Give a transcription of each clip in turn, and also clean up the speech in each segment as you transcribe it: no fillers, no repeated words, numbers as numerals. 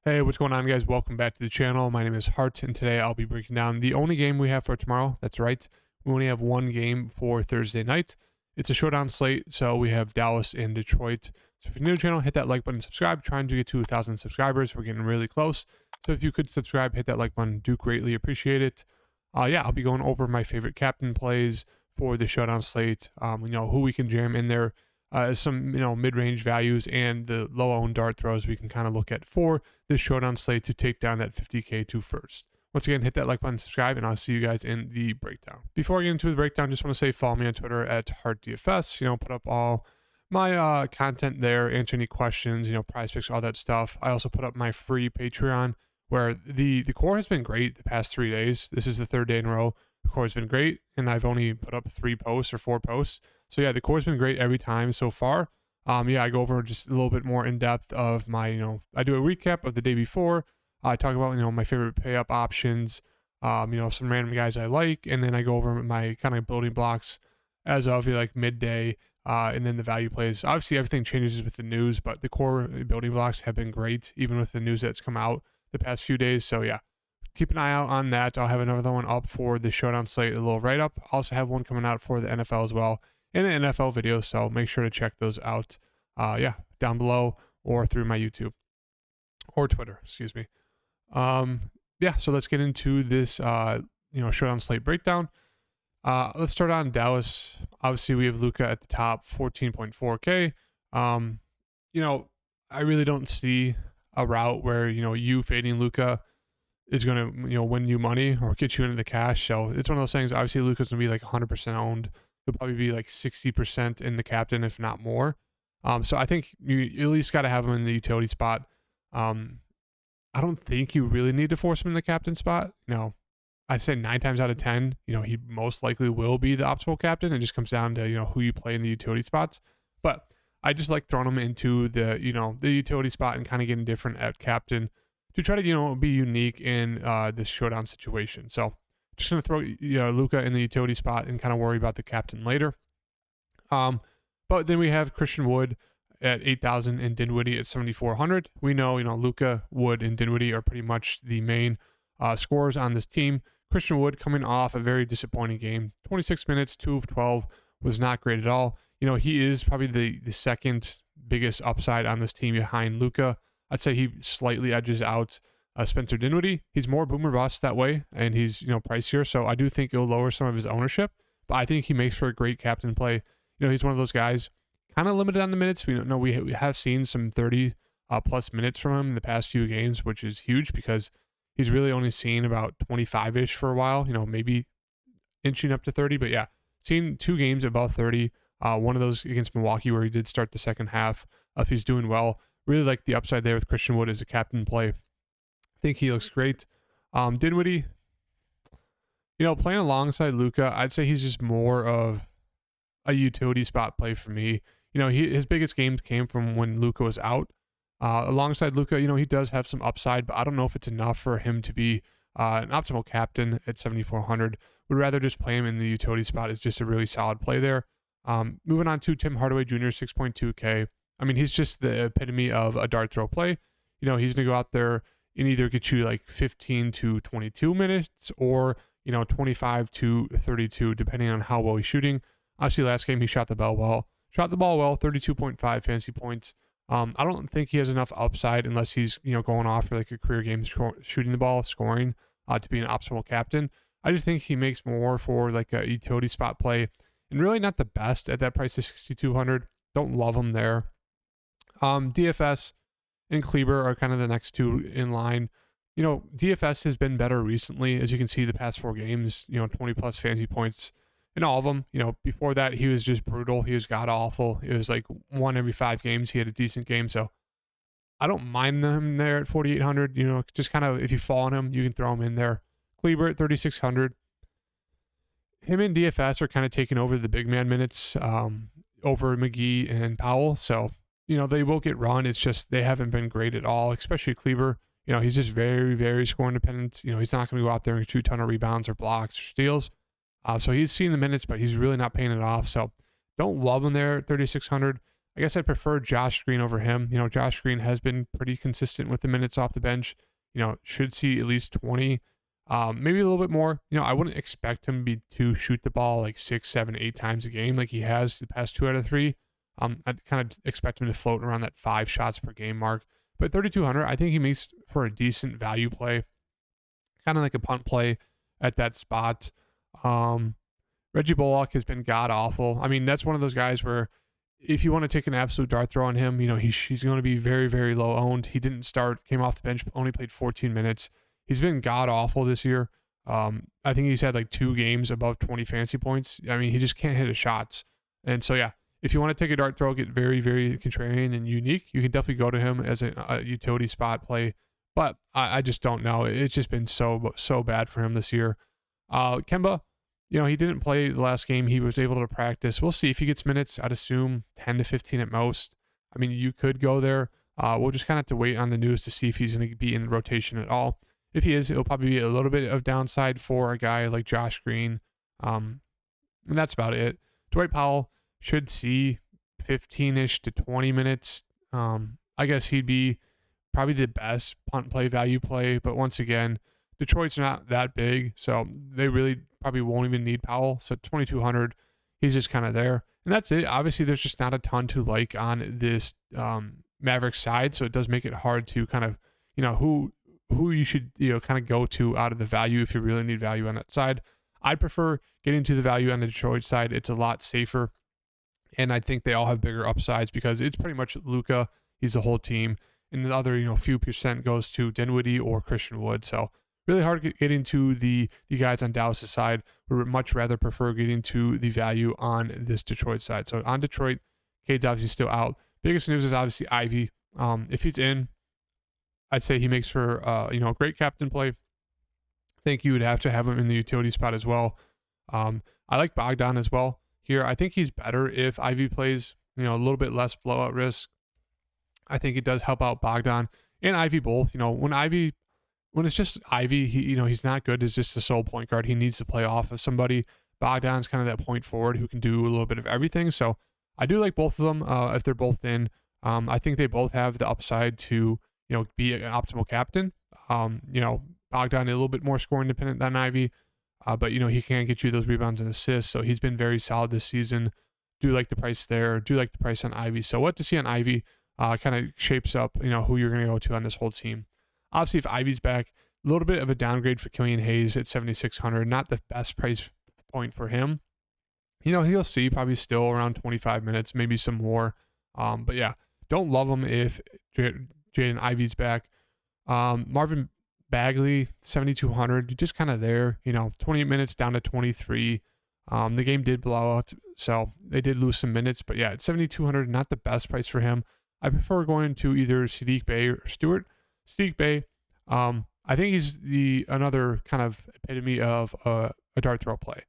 Hey, what's going on, guys? Welcome back to the channel. My name is Hart, and today I'll be breaking down the only game we have for tomorrow. That's right. We only have one game for Thursday night. It's a showdown slate, so we have Dallas and Detroit. So if you're new to the channel, hit that like button, subscribe. Trying to get to 1,000 subscribers. We're getting really close. So if you could subscribe, hit that like button. Do greatly appreciate it. I'll be going over my favorite captain plays for the showdown slate. Who we can jam in there. Some mid-range values and the low-owned dart throws we can kind of look at for this showdown slate to take down that 50K to first. Once again, hit that like button, subscribe, and I'll see you guys in the breakdown. Before I get into the breakdown, just want to say follow me on Twitter at HeartDFS. Put up all my content there, answer any questions, prize picks, all that stuff. I also put up my free Patreon where the core has been great the past 3 days. This is the third day in a row. The core has been great, and I've only put up 3 posts or 4 posts. So yeah, the core's been great every time so far. I go over just a little bit more in depth of my, I do a recap of the day before. I talk about, my favorite pay up options, some random guys I like, and then I go over my kind of building blocks as of like midday, and then the value plays. Obviously, everything changes with the news, but the core building blocks have been great, even with the news that's come out the past few days. So yeah, keep an eye out on that. I'll have another one up for the showdown slate, a little write up. Also have one coming out for the NFL as well, and an NFL video, so make sure to check those out. Down below or through my YouTube or Twitter, excuse me. So let's get into this, showdown slate breakdown. Let's start on Dallas. Obviously, we have Luka at the top, 14.4K. I really don't see a route where, you fading Luka is going to, win you money or get you into the cash. So it's one of those things. Obviously, Luka's going to be like 100% owned. He'll probably be like 60% in the captain, if not more. So I think you at least got to have him in the utility spot. I don't think you really need to force him in the captain spot. I'd say 9 times out of 10, he most likely will be the optimal captain. It just comes down to, who you play in the utility spots. But I just like throwing him into the, the utility spot and kind of getting different at captain to try to, be unique in this showdown situation. So just going to throw Luka in the utility spot and kind of worry about the captain later. But then we have Christian Wood at 8,000 and Dinwiddie at 7,400. We know, Luka, Wood, and Dinwiddie are pretty much the main scorers on this team. Christian Wood coming off a very disappointing game. 26 minutes, 2 of 12 was not great at all. He is probably the second biggest upside on this team behind Luka. I'd say he slightly edges out Spencer Dinwiddie. He's more boomer bust that way, and he's, pricier. So I do think it'll lower some of his ownership, but I think he makes for a great captain play. He's one of those guys kind of limited on the minutes. We have seen some 30 plus minutes from him in the past few games, which is huge because he's really only seen about 25-ish for a while, maybe inching up to 30. But yeah, seen 2 games above 30. One of those against Milwaukee where he did start the second half. If he's doing well, really like the upside there with Christian Wood as a captain play. I think he looks great. Dinwiddie, playing alongside Luka, I'd say he's just more of a utility spot play for me. His biggest games came from when Luka was out. Alongside Luka, he does have some upside, but I don't know if it's enough for him to be an optimal captain at 7,400. Would rather just play him in the utility spot. It's just a really solid play there. Moving on to Tim Hardaway Jr., 6.2K. I mean, he's just the epitome of a dart throw play. He's going to go out there and either get you like 15 to 22 minutes or, 25 to 32, depending on how well he's shooting. Obviously, last game, he shot the ball well. 32.5 fantasy points. I don't think he has enough upside unless he's, going off for like a career game, shooting the ball, scoring, to be an optimal captain. I just think he makes more for like a utility spot play and really not the best at that price of 6,200. Don't love him there. DFS and Kleber are kind of the next 2 in line. DFS has been better recently. As you can see, the past 4 games, 20 plus fantasy points in all of them. Before that, he was just brutal. He was god-awful. It was like 1 every 5 games. He had a decent game. So I don't mind him there at 4,800. Just kind of, if you fall on him, you can throw him in there. Kleber at 3,600. Him and DFS are kind of taking over the big man minutes over McGee and Powell. So, they will get run. It's just they haven't been great at all, especially Kleber. He's just very, very scoring dependent. He's not going to go out there and shoot a ton of rebounds or blocks or steals. So he's seen the minutes, but he's really not paying it off. So don't love him there at 3,600. I guess I'd prefer Josh Green over him. Josh Green has been pretty consistent with the minutes off the bench. Should see at least 20, maybe a little bit more. I wouldn't expect him to shoot the ball like 6, 7, 8 times a game like he has the past 2 out of 3. I'd kind of expect him to float around that 5 shots per game mark. But 3,200, I think he makes for a decent value play, kind of like a punt play at that spot. Reggie Bullock has been god awful. I mean, that's one of those guys where if you want to take an absolute dart throw on him, he's going to be very, very low owned. He didn't start, came off the bench, only played 14 minutes. He's been god awful this year. I think he's had like 2 games above 20 fantasy points. I mean, he just can't hit his shots. And so, yeah, if you want to take a dart throw, get very, very contrarian and unique, you can definitely go to him as a utility spot play. But I just don't know. It's just been so bad for him this year. Kemba, he didn't play the last game. He was able to practice. We'll see if he gets minutes. I'd assume 10 to 15 at most. I mean, you could go there. We'll just kind of have to wait on the news to see if he's going to be in the rotation at all. If he is, it'll probably be a little bit of downside for a guy like Josh Green. And that's about it. Dwight Powell should see 15-ish to 20 minutes. I guess he'd be probably the best punt play, value play. But once again, Detroit's not that big, so they really probably won't even need Powell. So 2,200, he's just kind of there. And that's it. Obviously, there's just not a ton to like on this Mavericks side, so it does make it hard to kind of, who you should, kind of go to out of the value if you really need value on that side. I'd prefer getting to the value on the Detroit side. It's a lot safer. And I think they all have bigger upsides because it's pretty much Luka. He's the whole team. And the other, few percent goes to Dinwiddie or Christian Wood. So really hard getting to the guys on Dallas' side. We would much rather prefer getting to the value on this Detroit side. So on Detroit, Cade's obviously still out. Biggest news is obviously Ivy. If he's in, I'd say he makes for a great captain play. I think you would have to have him in the utility spot as well. I like Bogdan as well here. I think he's better if Ivy plays, a little bit less blowout risk. I think it does help out Bogdan and Ivy both. When it's just Ivy, he's not good as just the sole point guard. He needs to play off of somebody. Bogdan's kind of that point forward who can do a little bit of everything. So I do like both of them if they're both in. I think they both have the upside to, be an optimal captain. Bogdan a little bit more scoring dependent than Ivy, but he can get you those rebounds and assists. So he's been very solid this season. Do like the price there. Do like the price on Ivy. So what to see on Ivy kind of shapes up, who you're going to go to on this whole team. Obviously, if Ivy's back, a little bit of a downgrade for Killian Hayes at 7,600. Not the best price point for him. He'll see probably still around 25 minutes, maybe some more. But yeah, don't love him if Jaden Ivey's back. Marvin Bagley, 7,200, just kind of there. 28 minutes down to 23. The game did blow out, so they did lose some minutes. But yeah, at 7,200, not the best price for him. I prefer going to either Sadiq Bey or Stewart. Sadiq Bey, I think he's another kind of epitome of a dart throw play.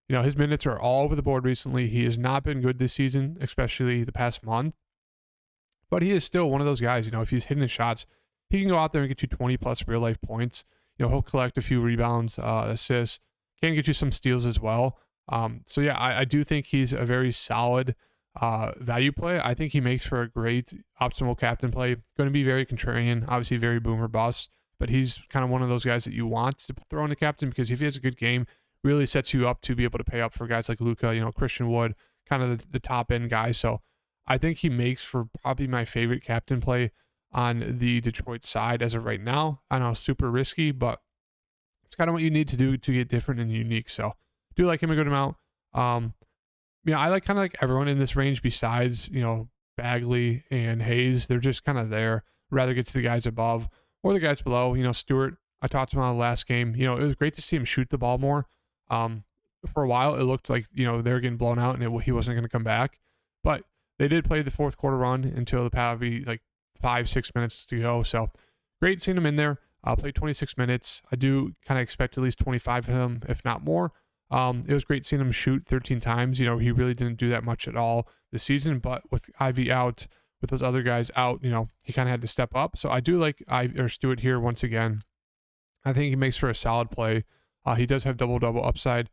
His minutes are all over the board recently. He has not been good this season, especially the past month. But he is still one of those guys, if he's hitting his shots, he can go out there and get you 20 plus real life points. He'll collect a few rebounds, assists, can get you some steals as well. So yeah, I do think he's a very solid value play. I think he makes for a great optimal captain play. Going to be very contrarian, obviously very boomer bust, but he's kind of one of those guys that you want to throw in the captain because if he has a good game, really sets you up to be able to pay up for guys like Luka, Christian Wood, kind of the top end guy. So I think he makes for probably my favorite captain play on the Detroit side as of right now. I know super risky, but it's kind of what you need to do to get different and unique. So do like him a good amount. I like kind of like everyone in this range besides, Bagley and Hayes. They're just kind of there. Rather get to the guys above or the guys below. Stewart, I talked to him on the last game. It was great to see him shoot the ball more. For a while, it looked like, they were getting blown out and he wasn't going to come back. But they did play the fourth quarter run until the probably like 5-6 minutes to go. So great seeing him in there. Played 26 minutes. I do kind of expect at least 25 of him, if not more. It was great seeing him shoot 13 times. He really didn't do that much at all this season, but with Ivy out, with those other guys out, he kind of had to step up. So I do like Stewart here once again. I think he makes for a solid play. He does have double-double upside.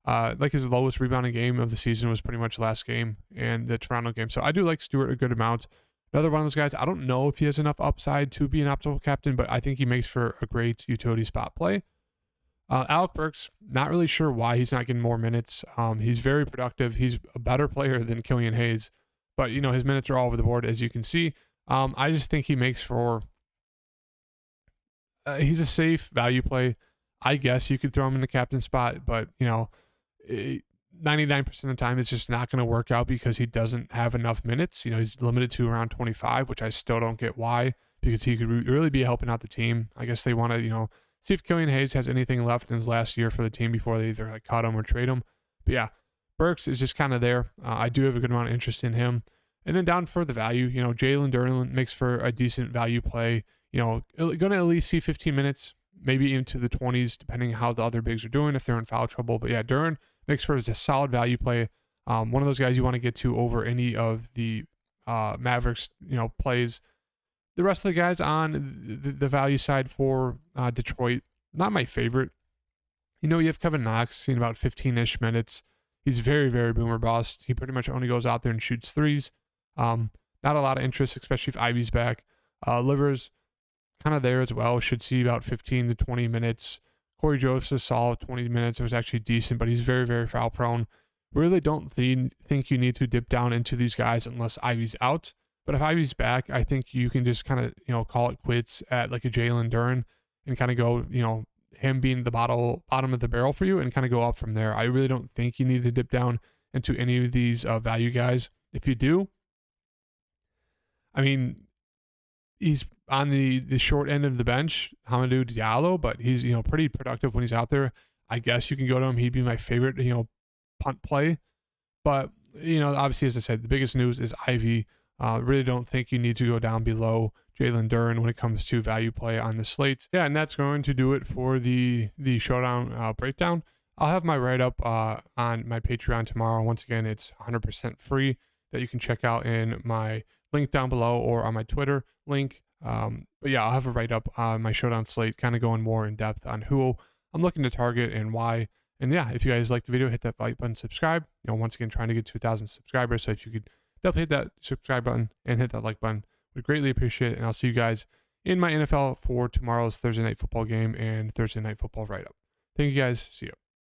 Like his lowest rebounding game of the season was pretty much last game and the Toronto game. So I do like Stewart a good amount. Another one of those guys, I don't know if he has enough upside to be an optimal captain, but I think he makes for a great utility spot play. Alec Burks, not really sure why he's not getting more minutes. He's very productive. He's a better player than Killian Hayes, but his minutes are all over the board, as you can see. I just think he makes for he's a safe value play. I guess you could throw him in the captain spot, but 99% of the time it's just not going to work out because he doesn't have enough minutes. He's limited to around 25, which I still don't get why, because he could really be helping out the team. I guess they want to, see if Killian Hayes has anything left in his last year for the team before they either cut him or trade him. But yeah, Burks is just kind of there. I do have a good amount of interest in him. And then down for the value, Jalen Duren makes for a decent value play. Going to at least see 15 minutes, maybe into the 20s, depending how the other bigs are doing, if they're in foul trouble. But yeah, Duren makes for a solid value play. One of those guys you want to get to over any of the Mavericks, plays. The rest of the guys on the value side for Detroit, not my favorite. You have Kevin Knox, seen about 15-ish minutes. He's very, very boomer bust. He pretty much only goes out there and shoots threes. Not a lot of interest, especially if Ivy's back. Livers, kind of there as well. Should see about 15 to 20 minutes. Corey Joseph's a solid 20 minutes. It was actually decent, but he's very, very foul prone. Really don't think you need to dip down into these guys unless Ivy's out. But if Ivy's back, I think you can just kind of, call it quits at like a Jalen Duren and kind of go, him being the bottom of the barrel for you and kind of go up from there. I really don't think you need to dip down into any of these value guys. If you do, I mean, he's on the short end of the bench, Hamidou Diallo, but he's, pretty productive when he's out there. I guess you can go to him. He'd be my favorite, punt play. But, obviously, as I said, the biggest news is Ivy. Really don't think you need to go down below Jalen Duren when it comes to value play on the slate. Yeah, and that's going to do it for the showdown breakdown. I'll have my write-up on my Patreon tomorrow. Once again, it's 100% free that you can check out in my link down below or on my Twitter link. But yeah, I'll have a write-up on my showdown slate, kind of going more in depth on who I'm looking to target and why. And yeah, if you guys like the video, hit that like button, subscribe. Once again, trying to get 2,000 subscribers. So if you could definitely hit that subscribe button and hit that like button, we'd greatly appreciate it. And I'll see you guys in my NFL for tomorrow's Thursday Night Football game and Thursday Night Football write-up. Thank you guys. See you.